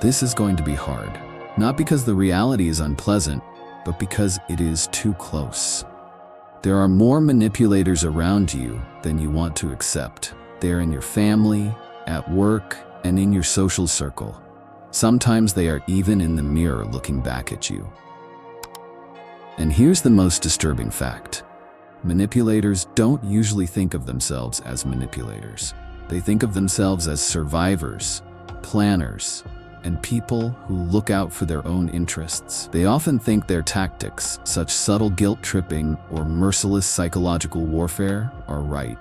this is going to be hard. Not because the reality is unpleasant, but because it is too close. There are more manipulators around you than you want to accept. They're in your family, at work, and in your social circle. Sometimes they are even in the mirror looking back at you. And here's the most disturbing fact. Manipulators don't usually think of themselves as manipulators. They think of themselves as survivors, planners, and people who look out for their own interests. They often think their tactics, such subtle guilt-tripping or merciless psychological warfare, are right.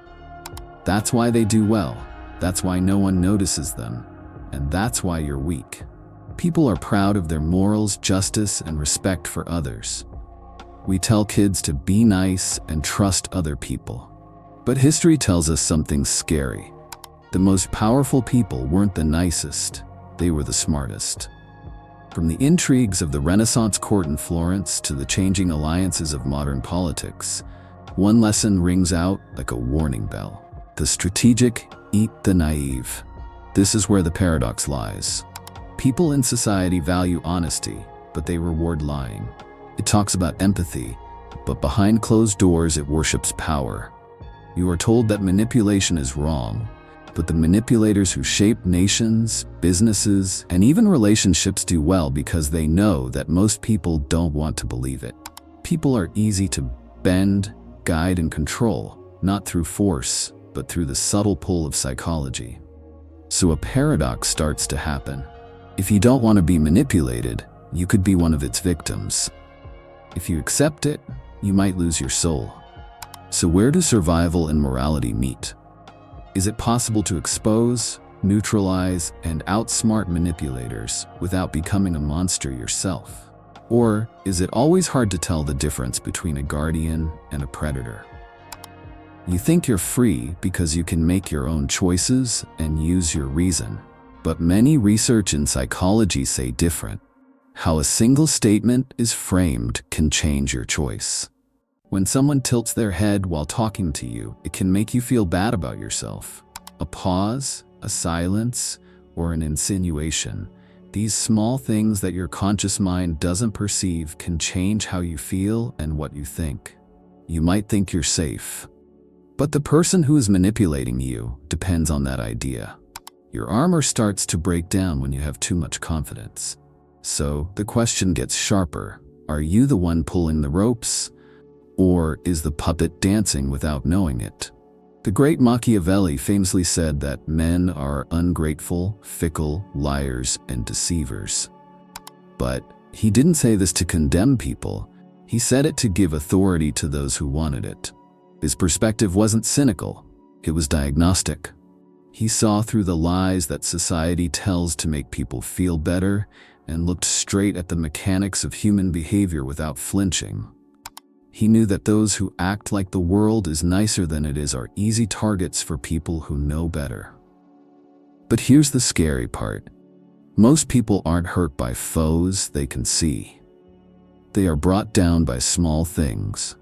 That's why they do well. That's why no one notices them. And that's why you're weak. People are proud of their morals, justice, and respect for others. We tell kids to be nice and trust other people. But history tells us something scary. The most powerful people weren't the nicest, they were the smartest. From the intrigues of the Renaissance court in Florence to the changing alliances of modern politics, one lesson rings out like a warning bell. The strategic eat the naive. This is where the paradox lies. People in society value honesty, but they reward lying. It talks about empathy, but behind closed doors it worships power. You are told that manipulation is wrong, but the manipulators who shape nations, businesses, and even relationships do well because they know that most people don't want to believe it. People are easy to bend, guide, and control, not through force, but through the subtle pull of psychology. So a paradox starts to happen. If you don't want to be manipulated, you could be one of its victims. If you accept it, you might lose your soul. So where do survival and morality meet? Is it possible to expose, neutralize, and outsmart manipulators without becoming a monster yourself? Or is it always hard to tell the difference between a guardian and a predator? You think you're free because you can make your own choices and use your reason. But many research in psychology say different. How a single statement is framed can change your choice. When someone tilts their head while talking to you, it can make you feel bad about yourself. A pause, a silence, or an insinuation. These small things that your conscious mind doesn't perceive can change how you feel and what you think. You might think you're safe, but the person who is manipulating you depends on that idea. Your armor starts to break down when you have too much confidence. So the question gets sharper. Are you the one pulling the ropes? Or is the puppet dancing without knowing it? The great Machiavelli famously said that men are ungrateful, fickle, liars, and deceivers. But he didn't say this to condemn people. He said it to give authority to those who wanted it. His perspective wasn't cynical. It was diagnostic. He saw through the lies that society tells to make people feel better and looked straight at the mechanics of human behavior without flinching. He knew that those who act like the world is nicer than it is are easy targets for people who know better. But here's the scary part. Most people aren't hurt by foes they can see. They are brought down by small things.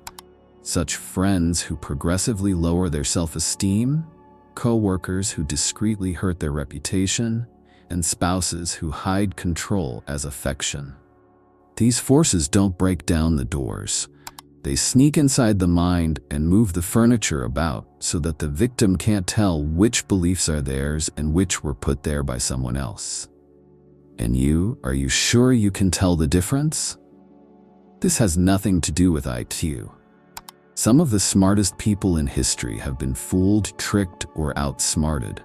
Such friends who progressively lower their self-esteem, co-workers who discreetly hurt their reputation, and spouses who hide control as affection. These forces don't break down the doors. They sneak inside the mind and move the furniture about so that the victim can't tell which beliefs are theirs and which were put there by someone else. And are you sure you can tell the difference? This has nothing to do with IQ. Some of the smartest people in history have been fooled, tricked, or outsmarted.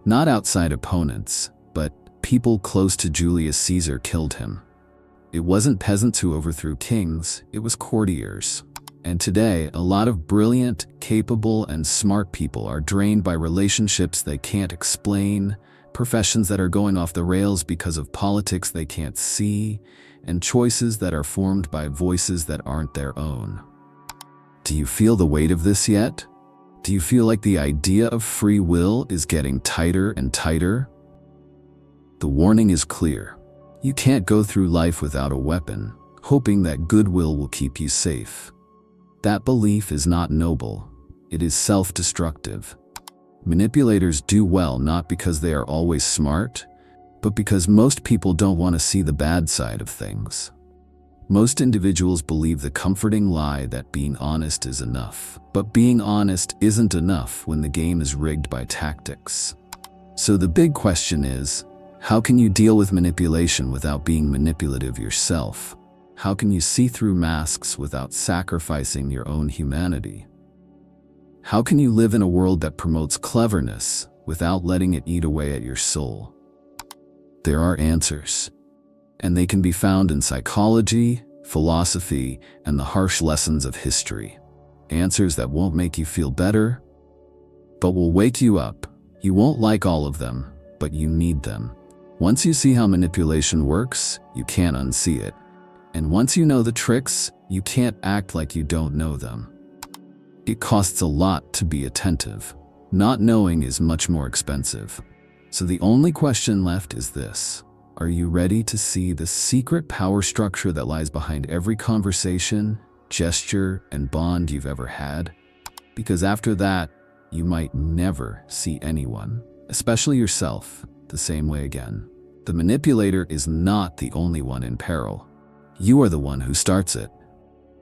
Not outside opponents, but people close to Julius Caesar killed him. It wasn't peasants who overthrew kings, it was courtiers. And today, a lot of brilliant, capable, and smart people are drained by relationships they can't explain, professions that are going off the rails because of politics they can't see, and choices that are formed by voices that aren't their own. Do you feel the weight of this yet? Do you feel like the idea of free will is getting tighter and tighter? The warning is clear. You can't go through life without a weapon, hoping that goodwill will keep you safe. That belief is not noble. It is self-destructive. Manipulators do well not because they are always smart, but because most people don't want to see the bad side of things. Most individuals believe the comforting lie that being honest is enough. But being honest isn't enough when the game is rigged by tactics. So the big question is, how can you deal with manipulation without being manipulative yourself? How can you see through masks without sacrificing your own humanity? How can you live in a world that promotes cleverness without letting it eat away at your soul? There are answers, and they can be found in psychology, philosophy, and the harsh lessons of history. Answers that won't make you feel better, but will wake you up. You won't like all of them, but you need them. Once you see how manipulation works, you can't unsee it. And once you know the tricks, you can't act like you don't know them. It costs a lot to be attentive. Not knowing is much more expensive. So the only question left is this: are you ready to see the secret power structure that lies behind every conversation, gesture, and bond you've ever had? Because after that, you might never see anyone, especially yourself, the same way again. The manipulator is not the only one in peril. You are the one who starts it.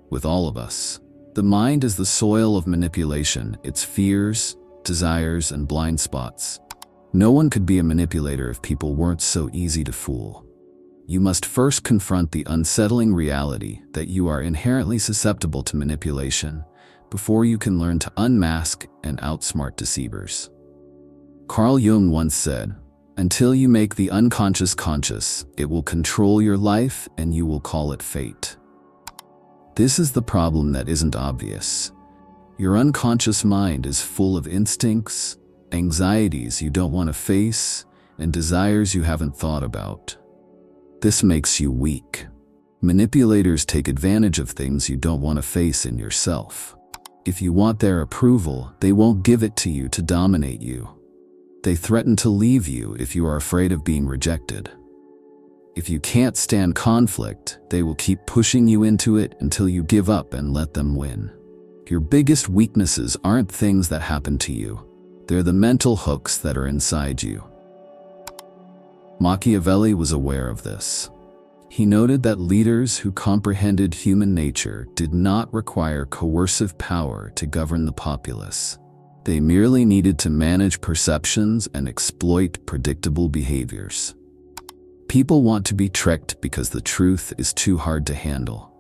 With all of us. The mind is the soil of manipulation, its fears, desires, and blind spots. No one could be a manipulator if people weren't so easy to fool. You must first confront the unsettling reality that you are inherently susceptible to manipulation before you can learn to unmask and outsmart deceivers. Carl Jung once said, "Until you make the unconscious conscious, it will control your life and you will call it fate." This is the problem that isn't obvious. Your unconscious mind is full of instincts, anxieties you don't want to face, and desires you haven't thought about. This makes you weak. Manipulators take advantage of things you don't want to face in yourself. If you want their approval, they won't give it to you to dominate you. They threaten to leave you if you are afraid of being rejected. If you can't stand conflict, they will keep pushing you into it until you give up and let them win. Your biggest weaknesses aren't things that happen to you. They're the mental hooks that are inside you. Machiavelli was aware of this. He noted that leaders who comprehended human nature did not require coercive power to govern the populace. They merely needed to manage perceptions and exploit predictable behaviors. People want to be tricked because the truth is too hard to handle.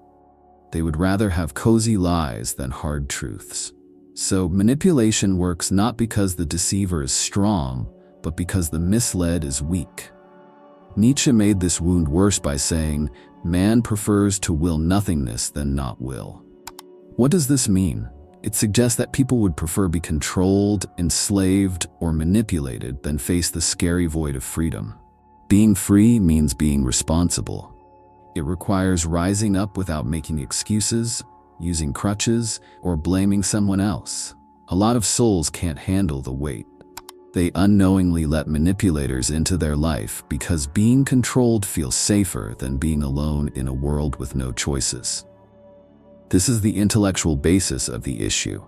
They would rather have cozy lies than hard truths. So manipulation works not because the deceiver is strong, but because the misled is weak. Nietzsche made this wound worse by saying, "Man prefers to will nothingness than not will." What does this mean? It suggests that people would prefer be controlled, enslaved, or manipulated than face the scary void of freedom. Being free means being responsible. It requires rising up without making excuses, using crutches, or blaming someone else. A lot of souls can't handle the weight. They unknowingly let manipulators into their life because being controlled feels safer than being alone in a world with no choices. This is the intellectual basis of the issue.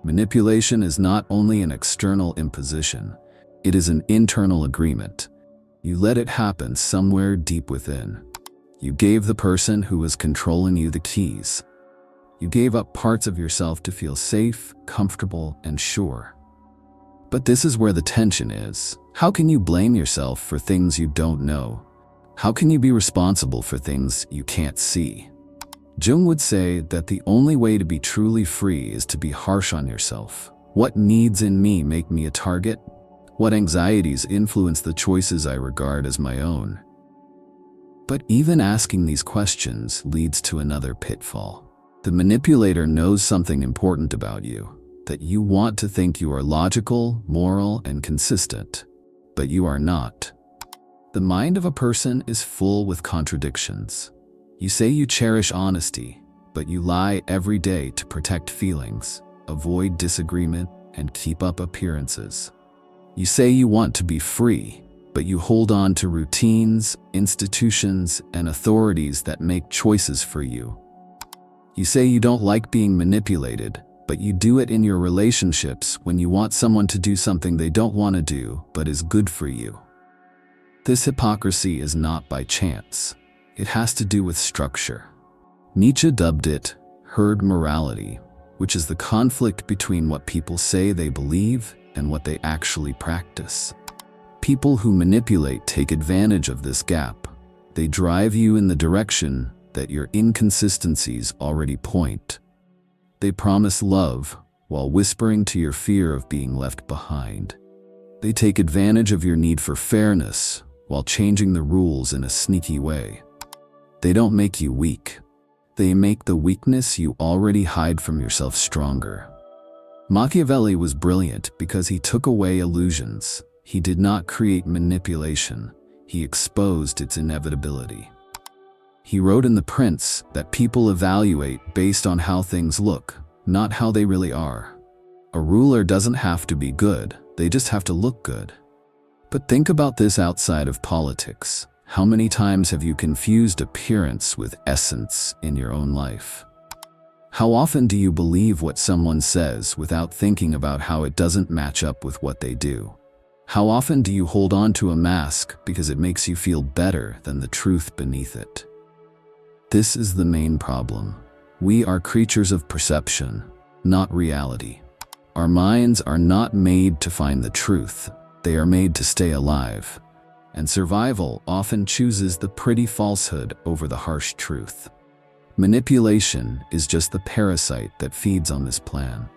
Manipulation is not only an external imposition, it is an internal agreement. You let it happen somewhere deep within. You gave the person who was controlling you the keys. You gave up parts of yourself to feel safe, comfortable, and sure. But this is where the tension is. How can you blame yourself for things you don't know? How can you be responsible for things you can't see? Jung would say that the only way to be truly free is to be harsh on yourself. What needs in me make me a target? What anxieties influence the choices I regard as my own? But even asking these questions leads to another pitfall. The manipulator knows something important about you, that you want to think you are logical, moral, and consistent, but you are not. The mind of a person is full with contradictions. You say you cherish honesty, but you lie every day to protect feelings, avoid disagreement, and keep up appearances. You say you want to be free, but you hold on to routines, institutions, and authorities that make choices for you. You say you don't like being manipulated, but you do it in your relationships when you want someone to do something they don't want to do but is good for you. This hypocrisy is not by chance. It has to do with structure. Nietzsche dubbed it herd morality, which is the conflict between what people say they believe and what they actually practice. People who manipulate take advantage of this gap. They drive you in the direction that your inconsistencies already point. They promise love while whispering to your fear of being left behind. They take advantage of your need for fairness while changing the rules in a sneaky way. They don't make you weak. They make the weakness you already hide from yourself stronger. Machiavelli was brilliant because he took away illusions. He did not create manipulation. He exposed its inevitability. He wrote in The Prince that people evaluate based on how things look, not how they really are. A ruler doesn't have to be good, they just have to look good. But think about this outside of politics. How many times have you confused appearance with essence in your own life? How often do you believe what someone says without thinking about how it doesn't match up with what they do? How often do you hold on to a mask because it makes you feel better than the truth beneath it? This is the main problem. We are creatures of perception, not reality. Our minds are not made to find the truth. They are made to stay alive. And survival often chooses the pretty falsehood over the harsh truth. Manipulation is just the parasite that feeds on this plan.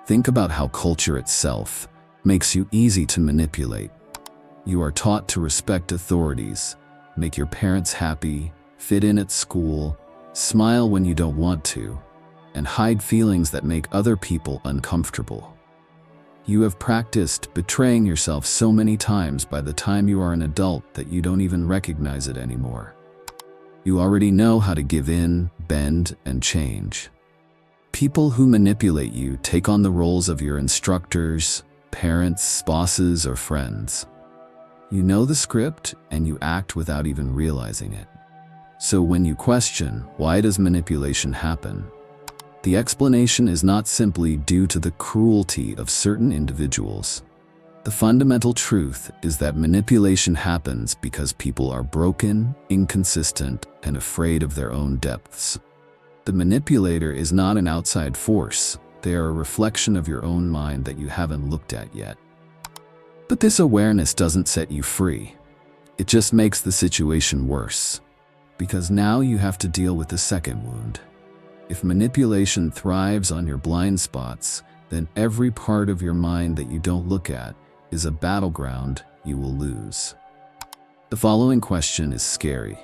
Think about how culture itself makes you easy to manipulate. You are taught to respect authorities, make your parents happy, fit in at school, smile when you don't want to, and hide feelings that make other people uncomfortable. You have practiced betraying yourself so many times by the time you are an adult that you don't even recognize it anymore. You already know how to give in, bend, and change. People who manipulate you take on the roles of your instructors, parents, bosses, or friends. You know the script and you act without even realizing it. So when you question, why does manipulation happen? The explanation is not simply due to the cruelty of certain individuals. The fundamental truth is that manipulation happens because people are broken, inconsistent, and afraid of their own depths. The manipulator is not an outside force. They are a reflection of your own mind that you haven't looked at yet. But this awareness doesn't set you free. It just makes the situation worse. Because now you have to deal with the second wound. If manipulation thrives on your blind spots, then every part of your mind that you don't look at is a battleground you will lose. The following question is scary.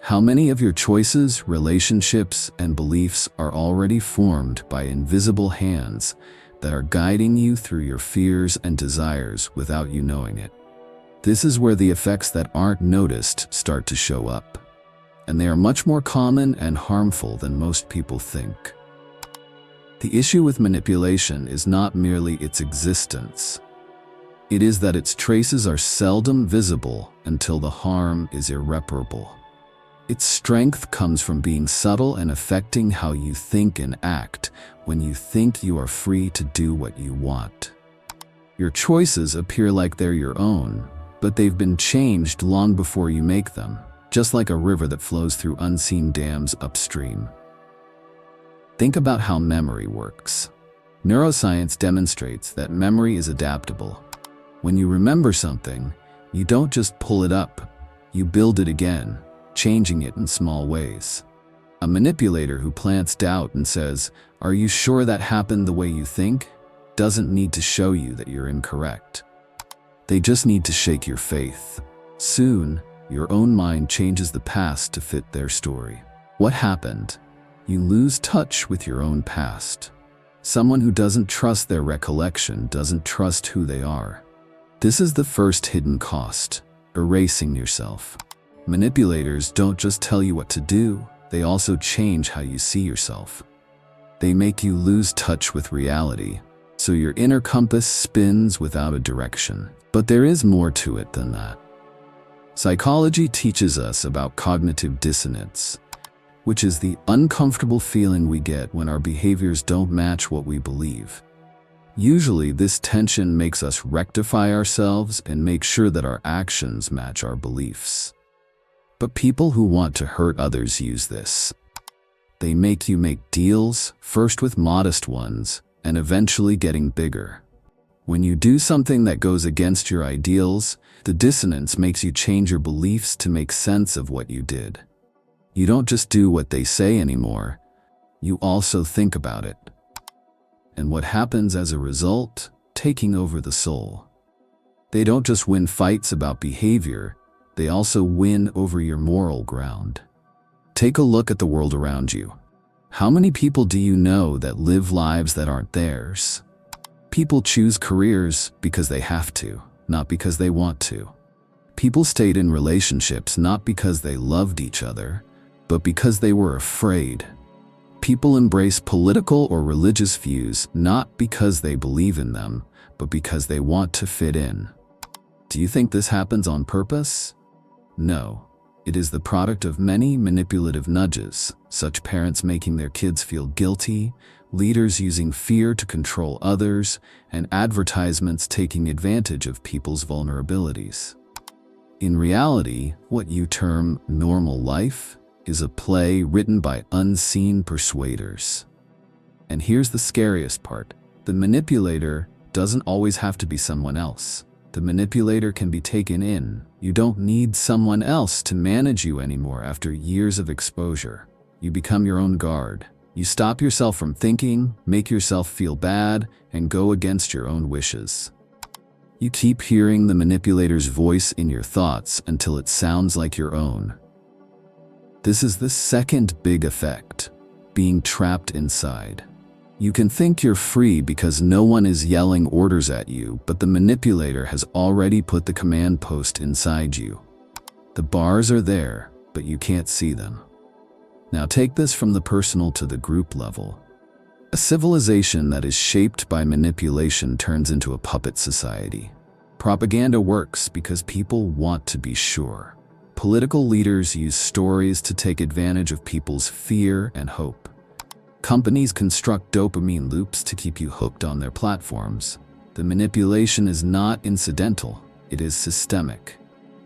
How many of your choices, relationships, and beliefs are already formed by invisible hands that are guiding you through your fears and desires without you knowing it? This is where the effects that aren't noticed start to show up. And they are much more common and harmful than most people think. The issue with manipulation is not merely its existence. It is that its traces are seldom visible until the harm is irreparable. Its strength comes from being subtle and affecting how you think and act when you think you are free to do what you want. Your choices appear like they're your own, but they've been changed long before you make them. Just like a river that flows through unseen dams upstream. Think about how memory works. Neuroscience demonstrates that memory is adaptable. When you remember something, you don't just pull it up, you build it again, changing it in small ways. A manipulator who plants doubt and says, "Are you sure that happened the way you think?" doesn't need to show you that you're incorrect. They just need to shake your faith. Soon, your own mind changes the past to fit their story. What happened? You lose touch with your own past. Someone who doesn't trust their recollection doesn't trust who they are. This is the first hidden cost, erasing yourself. Manipulators don't just tell you what to do, they also change how you see yourself. They make you lose touch with reality, so your inner compass spins without a direction. But there is more to it than that. Psychology teaches us about cognitive dissonance, which is the uncomfortable feeling we get when our behaviors don't match what we believe. Usually, this tension makes us rectify ourselves and make sure that our actions match our beliefs. But people who want to hurt others use this. They make you make deals, first with modest ones, and eventually getting bigger. When you do something that goes against your ideals, the dissonance makes you change your beliefs to make sense of what you did. You don't just do what they say anymore, you also think about it. And what happens as a result? Taking over the soul. They don't just win fights about behavior, they also win over your moral ground. Take a look at the world around you. How many people do you know that live lives that aren't theirs? People choose careers because they have to, not because they want to. People stayed in relationships not because they loved each other, but because they were afraid. People embrace political or religious views not because they believe in them, but because they want to fit in. Do you think this happens on purpose? No. It is the product of many manipulative nudges, such parents making their kids feel guilty, leaders using fear to control others, and advertisements taking advantage of people's vulnerabilities. In reality, what you term normal life is a play written by unseen persuaders. And here's the scariest part. The manipulator doesn't always have to be someone else. The manipulator can be taken in. You don't need someone else to manage you anymore after years of exposure. You become your own guard. You stop yourself from thinking, make yourself feel bad, and go against your own wishes. You keep hearing the manipulator's voice in your thoughts until it sounds like your own. This is the second big effect, being trapped inside. You can think you're free because no one is yelling orders at you, but the manipulator has already put the command post inside you. The bars are there, but you can't see them. Now take this from the personal to the group level. A civilization that is shaped by manipulation turns into a puppet society. Propaganda works because people want to be sure. Political leaders use stories to take advantage of people's fear and hope. Companies construct dopamine loops to keep you hooked on their platforms. The manipulation is not incidental, it is systemic.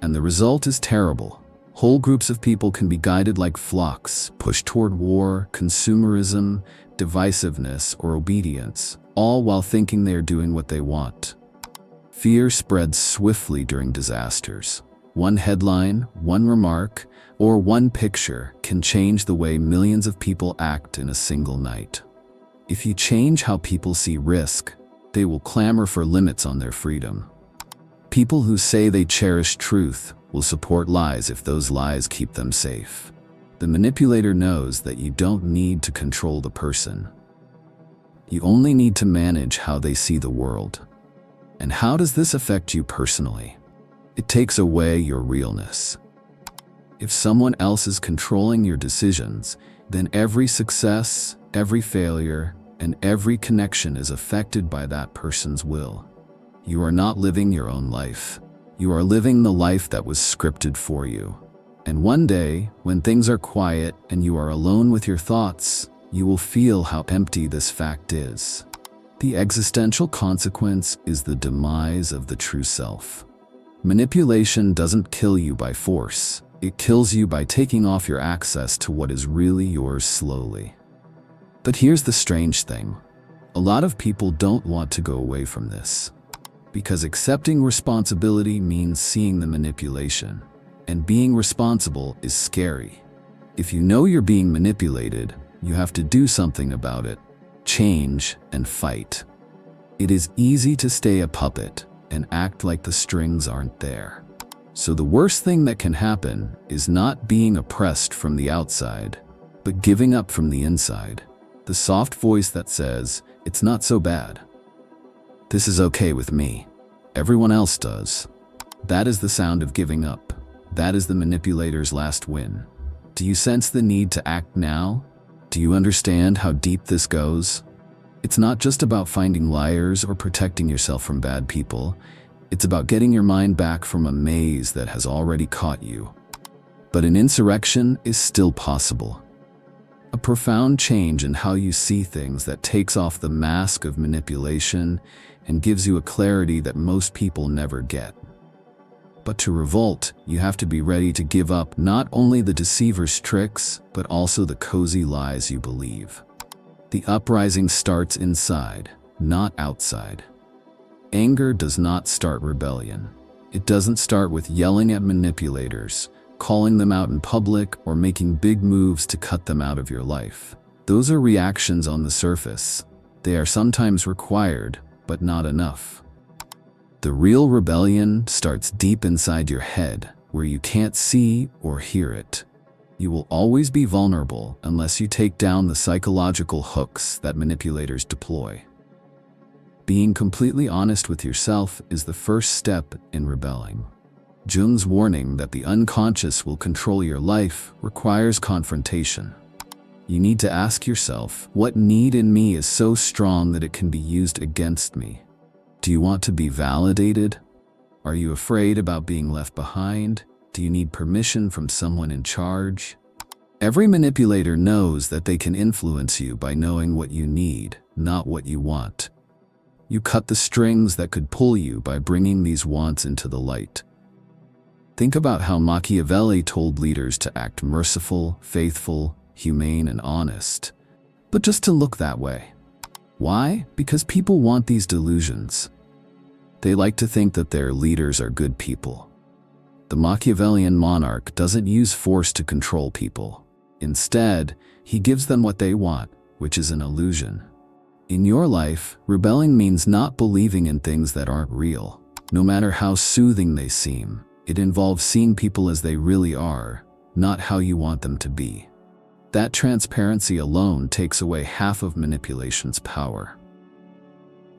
And the result is terrible. Whole groups of people can be guided like flocks, pushed toward war, consumerism, divisiveness, or obedience, all while thinking they are doing what they want. Fear spreads swiftly during disasters. One headline, one remark, or one picture can change the way millions of people act in a single night. If you change how people see risk, they will clamor for limits on their freedom. People who say they cherish truth will support lies if those lies keep them safe. The manipulator knows that you don't need to control the person. You only need to manage how they see the world. And how does this affect you personally? It takes away your realness. If someone else is controlling your decisions, then every success, every failure, and every connection is affected by that person's will. You are not living your own life. You are living the life that was scripted for you. And one day, when things are quiet and you are alone with your thoughts, you will feel how empty this fact is. The existential consequence is the demise of the true self. Manipulation doesn't kill you by force. It kills you by taking off your access to what is really yours slowly. But here's the strange thing. A lot of people don't want to go away from this. Because accepting responsibility means seeing the manipulation. And being responsible is scary. If you know you're being manipulated, you have to do something about it. Change and fight. It is easy to stay a puppet and act like the strings aren't there. So the worst thing that can happen is not being oppressed from the outside, but giving up from the inside. The soft voice that says, "It's not so bad. This is okay with me. Everyone else does." That is the sound of giving up. That is the manipulator's last win. Do you sense the need to act now? Do you understand how deep this goes? It's not just about finding liars or protecting yourself from bad people. It's about getting your mind back from a maze that has already caught you. But an insurrection is still possible. A profound change in how you see things that takes off the mask of manipulation and gives you a clarity that most people never get. But to revolt, you have to be ready to give up not only the deceiver's tricks, but also the cozy lies you believe. The uprising starts inside, not outside. Anger does not start rebellion. It doesn't start with yelling at manipulators, calling them out in public, or making big moves to cut them out of your life. Those are reactions on the surface. They are sometimes required, but not enough. The real rebellion starts deep inside your head, where you can't see or hear it. You will always be vulnerable unless you take down the psychological hooks that manipulators deploy. Being completely honest with yourself is the first step in rebelling. Jung's warning that the unconscious will control your life requires confrontation. You need to ask yourself, what need in me is so strong that it can be used against me? Do you want to be validated? Are you afraid about being left behind? Do you need permission from someone in charge? Every manipulator knows that they can influence you by knowing what you need, not what you want. You cut the strings that could pull you by bringing these wants into the light. Think about how Machiavelli told leaders to act merciful, faithful, humane, and honest, but just to look that way. Why? Because people want these delusions. They like to think that their leaders are good people. The Machiavellian monarch doesn't use force to control people. Instead, he gives them what they want, which is an illusion. In your life, rebelling means not believing in things that aren't real, no matter how soothing they seem. It involves seeing people as they really are, not how you want them to be. That transparency alone takes away half of manipulation's power.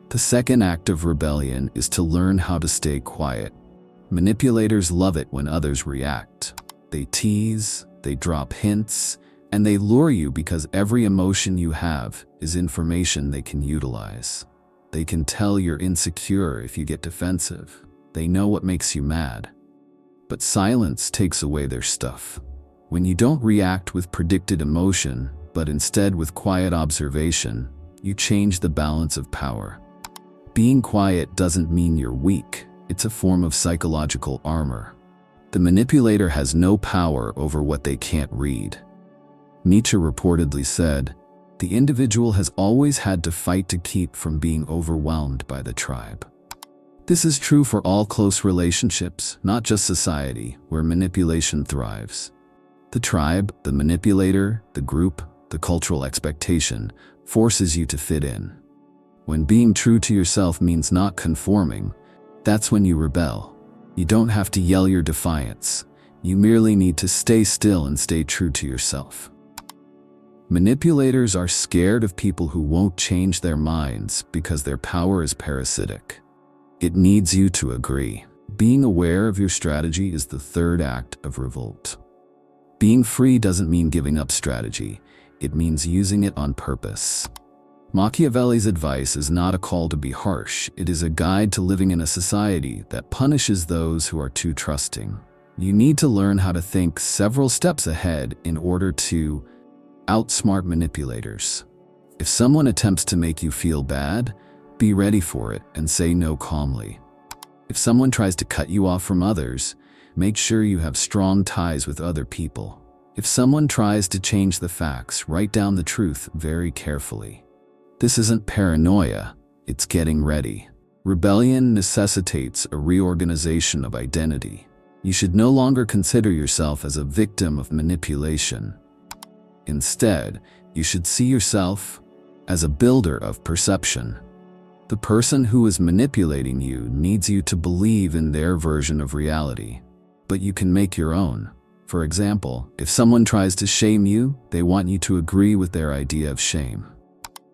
The second act of rebellion is to learn how to stay quiet. Manipulators love it when others react. They tease, they drop hints, and they lure you because every emotion you have is information they can utilize. They can tell you're insecure if you get defensive. They know what makes you mad. But silence takes away their stuff. When you don't react with predicted emotion, but instead with quiet observation, you change the balance of power. Being quiet doesn't mean you're weak. It's a form of psychological armor. The manipulator has no power over what they can't read. Nietzsche reportedly said, "The individual has always had to fight to keep from being overwhelmed by the tribe." This is true for all close relationships, not just society, where manipulation thrives. The tribe, the manipulator, the group, the cultural expectation forces you to fit in. When being true to yourself means not conforming, that's when you rebel. You don't have to yell your defiance. You merely need to stay still and stay true to yourself. Manipulators are scared of people who won't change their minds because their power is parasitic. It needs you to agree. Being aware of your strategy is the third act of revolt. Being free doesn't mean giving up strategy. It means using it on purpose. Machiavelli's advice is not a call to be harsh. It is a guide to living in a society that punishes those who are too trusting. You need to learn how to think several steps ahead in order to outsmart manipulators. If someone attempts to make you feel bad, be ready for it and say no calmly. If someone tries to cut you off from others, make sure you have strong ties with other people. If someone tries to change the facts, write down the truth very carefully. This isn't paranoia, it's getting ready. Rebellion necessitates a reorganization of identity. You should no longer consider yourself as a victim of manipulation. Instead, you should see yourself as a builder of perception. The person who is manipulating you needs you to believe in their version of reality, but you can make your own. For example, if someone tries to shame you, they want you to agree with their idea of shame.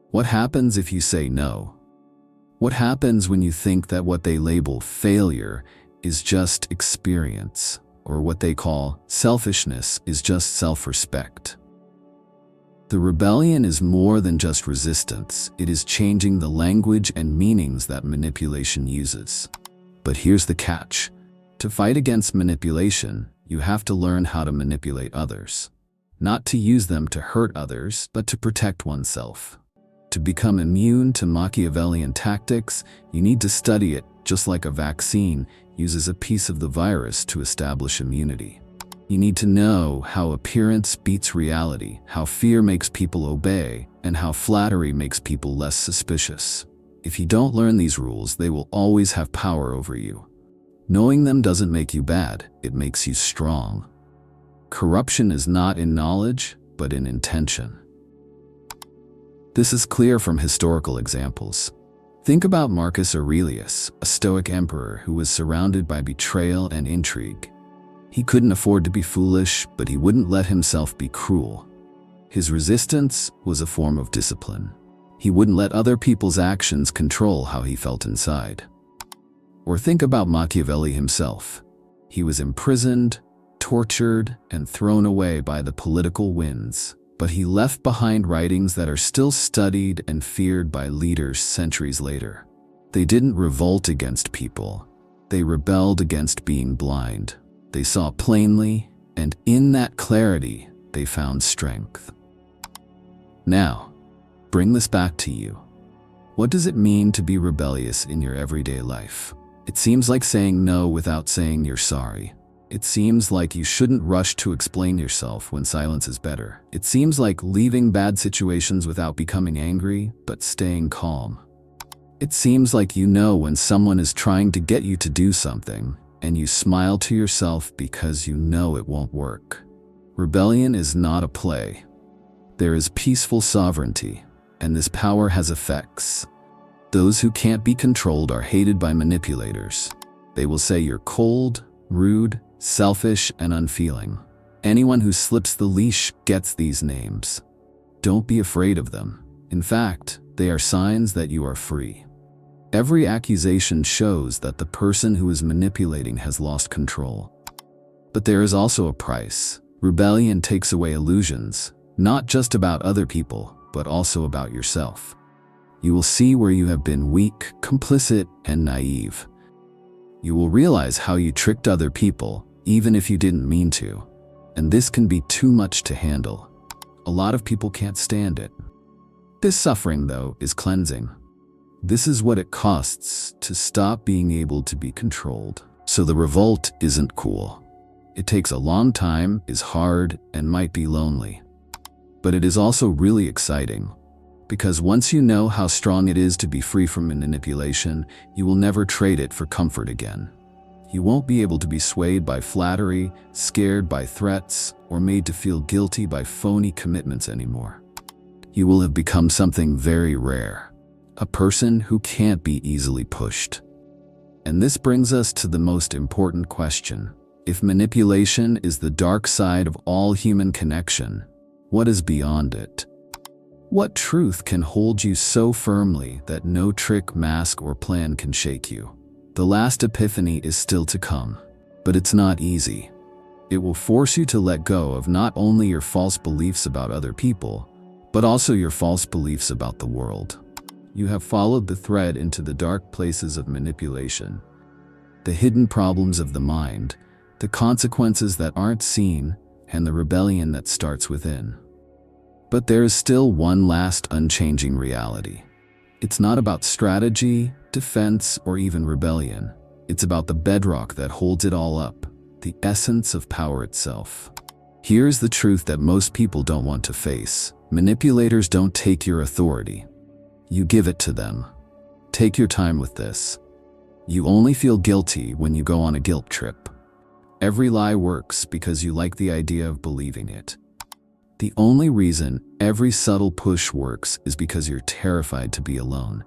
What happens if you say no? What happens when you think that what they label failure is just experience, or what they call selfishness is just self-respect? The rebellion is more than just resistance. It is changing the language and meanings that manipulation uses. But here's the catch. To fight against manipulation, you have to learn how to manipulate others. not to use them to hurt others, but to protect oneself. To become immune to Machiavellian tactics, you need to study it, just like a vaccine uses a piece of the virus to establish immunity. You need to know how appearance beats reality, how fear makes people obey, and how flattery makes people less suspicious. If you don't learn these rules, they will always have power over you. Knowing them doesn't make you bad, it makes you strong. Corruption is not in knowledge, but in intention. This is clear from historical examples. Think about Marcus Aurelius, a Stoic emperor who was surrounded by betrayal and intrigue. He couldn't afford to be foolish, but he wouldn't let himself be cruel. His resistance was a form of discipline. He wouldn't let other people's actions control how he felt inside. Or think about Machiavelli himself. He was imprisoned, tortured, and thrown away by the political winds, but he left behind writings that are still studied and feared by leaders centuries later. They didn't revolt against people. They rebelled against being blind. They saw plainly, and in that clarity, they found strength. Now, bring this back to you. What does it mean to be rebellious in your everyday life? It seems like saying no without saying you're sorry. It seems like you shouldn't rush to explain yourself when silence is better. It seems like leaving bad situations without becoming angry, but staying calm. It seems like you know when someone is trying to get you to do something, and you smile to yourself because you know it won't work. Rebellion is not a play. There is peaceful sovereignty, and this power has effects. Those who can't be controlled are hated by manipulators. They will say you're cold, rude, selfish, and unfeeling. Anyone who slips the leash gets these names. Don't be afraid of them. In fact, they are signs that you are free. Every accusation shows that the person who is manipulating has lost control. But there is also a price. Rebellion takes away illusions, not just about other people, but also about yourself. You will see where you have been weak, complicit, and naive. You will realize how you tricked other people, even if you didn't mean to. And this can be too much to handle. A lot of people can't stand it. This suffering, though, is cleansing. This is what it costs to stop being able to be controlled. So the revolt isn't cool. It takes a long time, is hard, and might be lonely. But it is also really exciting. Because once you know how strong it is to be free from manipulation, you will never trade it for comfort again. You won't be able to be swayed by flattery, scared by threats, or made to feel guilty by phony commitments anymore. You will have become something very rare, a person who can't be easily pushed. And this brings us to the most important question. If manipulation is the dark side of all human connection, what is beyond it? What truth can hold you so firmly that no trick, mask, or plan can shake you? The last epiphany is still to come, but it's not easy. It will force you to let go of not only your false beliefs about other people, but also your false beliefs about the world. You have followed the thread into the dark places of manipulation, the hidden problems of the mind, the consequences that aren't seen, and the rebellion that starts within. But there is still one last unchanging reality. It's not about strategy, defense, or even rebellion. It's about the bedrock that holds it all up, the essence of power itself. Here's the truth that most people don't want to face. Manipulators don't take your authority. You give it to them. Take your time with this. You only feel guilty when you go on a guilt trip. Every lie works because you like the idea of believing it. The only reason every subtle push works is because you're terrified to be alone.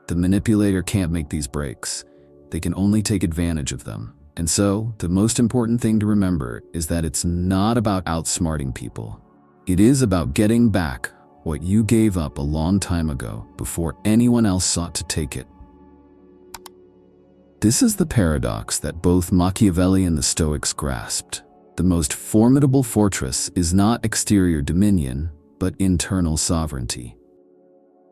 The manipulator can't make these breaks. They can only take advantage of them. And so, the most important thing to remember is that it's not about outsmarting people. It is about getting back what you gave up a long time ago before anyone else sought to take it. This is the paradox that both Machiavelli and the Stoics grasped. The most formidable fortress is not exterior dominion, but internal sovereignty.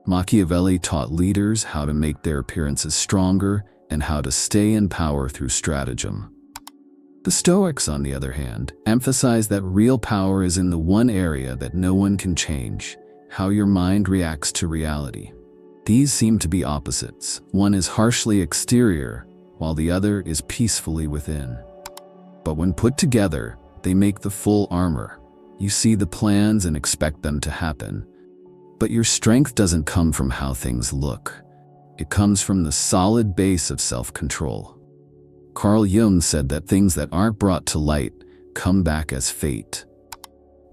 Machiavelli taught leaders how to make their appearances stronger and how to stay in power through stratagem. The Stoics, on the other hand, emphasize that real power is in the one area that no one can change: how your mind reacts to reality. These seem to be opposites. One is harshly exterior, while the other is peacefully within. But when put together, they make the full armor. You see the plans and expect them to happen. But your strength doesn't come from how things look. It comes from the solid base of self-control. Carl Jung said that things that aren't brought to light come back as fate.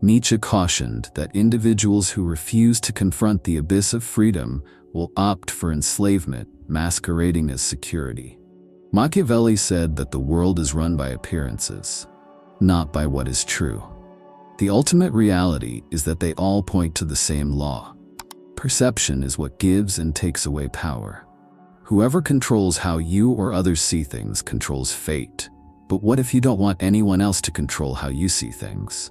Nietzsche cautioned that individuals who refuse to confront the abyss of freedom will opt for enslavement, masquerading as security. Machiavelli said that the world is run by appearances, not by what is true. The ultimate reality is that they all point to the same law. Perception is what gives and takes away power. Whoever controls how you or others see things controls fate. But what if you don't want anyone else to control how you see things?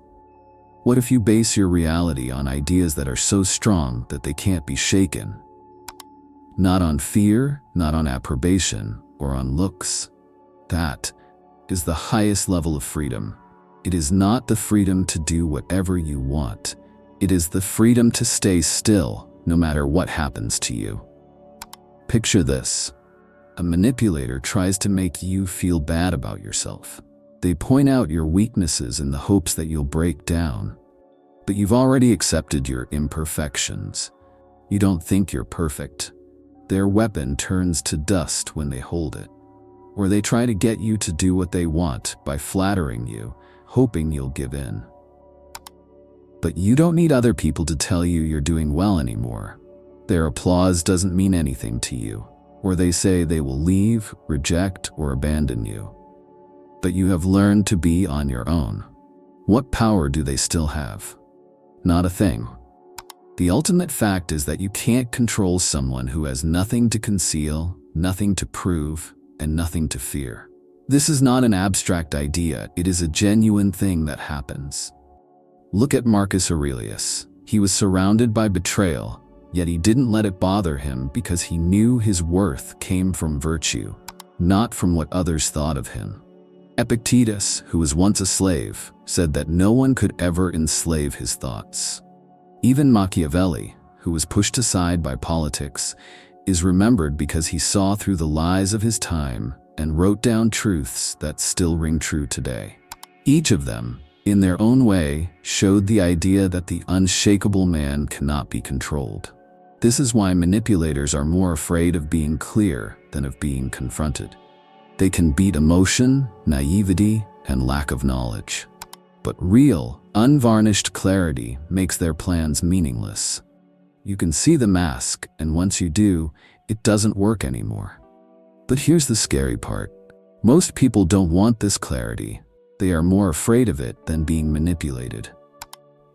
What if you base your reality on ideas that are so strong that they can't be shaken? Not on fear, not on approbation, or on looks. That is the highest level of freedom. It is not the freedom to do whatever you want. It is the freedom to stay still, no matter what happens to you. Picture this. A manipulator tries to make you feel bad about yourself. They point out your weaknesses in the hopes that you'll break down. But you've already accepted your imperfections. You don't think you're perfect. Their weapon turns to dust when they hold it. Or they try to get you to do what they want by flattering you, hoping you'll give in. But you don't need other people to tell you you're doing well anymore. Their applause doesn't mean anything to you, or they say they will leave, reject, or abandon you. But you have learned to be on your own. What power do they still have? Not a thing. The ultimate fact is that you can't control someone who has nothing to conceal, nothing to prove, and nothing to fear. This is not an abstract idea, it is a genuine thing that happens. Look at Marcus Aurelius. He was surrounded by betrayal, yet he didn't let it bother him because he knew his worth came from virtue, not from what others thought of him. Epictetus, who was once a slave, said that no one could ever enslave his thoughts. Even Machiavelli, who was pushed aside by politics, is remembered because he saw through the lies of his time and wrote down truths that still ring true today. Each of them, in their own way, showed the idea that the unshakable man cannot be controlled. This is why manipulators are more afraid of being clear than of being confronted. They can beat emotion, naivety, and lack of knowledge. But real, unvarnished clarity makes their plans meaningless. You can see the mask, and once you do, it doesn't work anymore. But here's the scary part. Most people don't want this clarity. They are more afraid of it than being manipulated.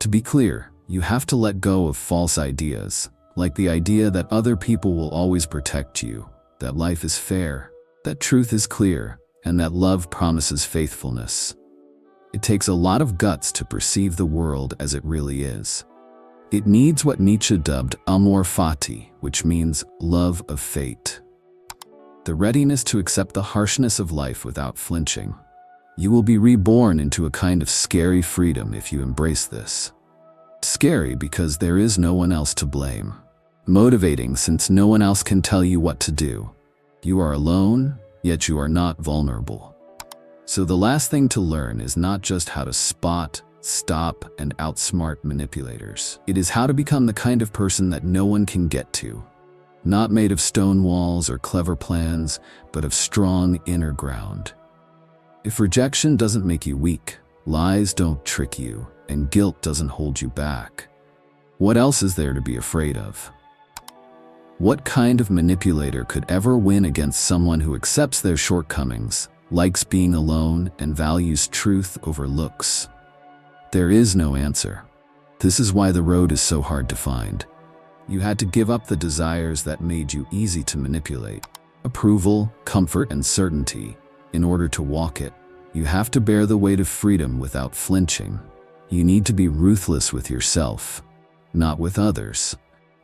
To be clear, you have to let go of false ideas, like the idea that other people will always protect you, that life is fair, that truth is clear, and that love promises faithfulness. It takes a lot of guts to perceive the world as it really is. It needs what Nietzsche dubbed amor fati, which means love of fate. The readiness to accept the harshness of life without flinching. You will be reborn into a kind of scary freedom if you embrace this. Scary because there is no one else to blame. Motivating since no one else can tell you what to do. You are alone, yet you are not vulnerable. So the last thing to learn is not just how to spot, stop, and outsmart manipulators. It is how to become the kind of person that no one can get to. Not made of stone walls or clever plans, but of strong inner ground. If rejection doesn't make you weak, lies don't trick you, and guilt doesn't hold you back, what else is there to be afraid of? What kind of manipulator could ever win against someone who accepts their shortcomings, likes being alone, and values truth over looks? There is no answer. This is why the road is so hard to find. You had to give up the desires that made you easy to manipulate. Approval, comfort, and certainty. In order to walk it, you have to bear the weight of freedom without flinching. You need to be ruthless with yourself, not with others.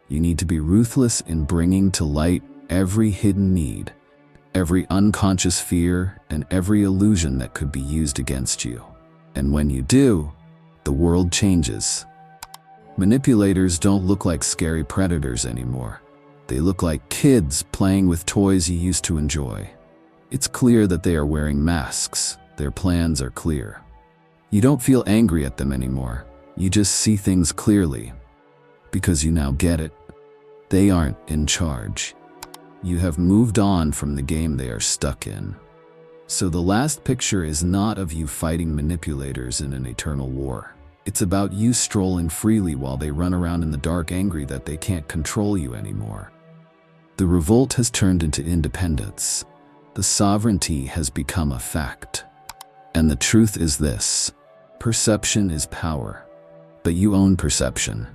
You need to be ruthless in bringing to light every hidden need, every unconscious fear, and every illusion that could be used against you. And when you do, the world changes. Manipulators don't look like scary predators anymore. They look like kids playing with toys you used to enjoy. It's clear that they are wearing masks. Their plans are clear. You don't feel angry at them anymore. You just see things clearly. Because you now get it. They aren't in charge. You have moved on from the game they are stuck in. So the last picture is not of you fighting manipulators in an eternal war. It's about you strolling freely while they run around in the dark, angry that they can't control you anymore. The revolt has turned into independence. The sovereignty has become a fact. And the truth is this: perception is power. But you own perception.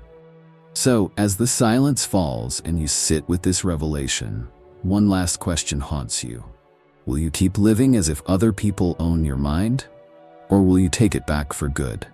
So, as the silence falls and you sit with this revelation, one last question haunts you. Will you keep living as if other people own your mind? Or will you take it back for good?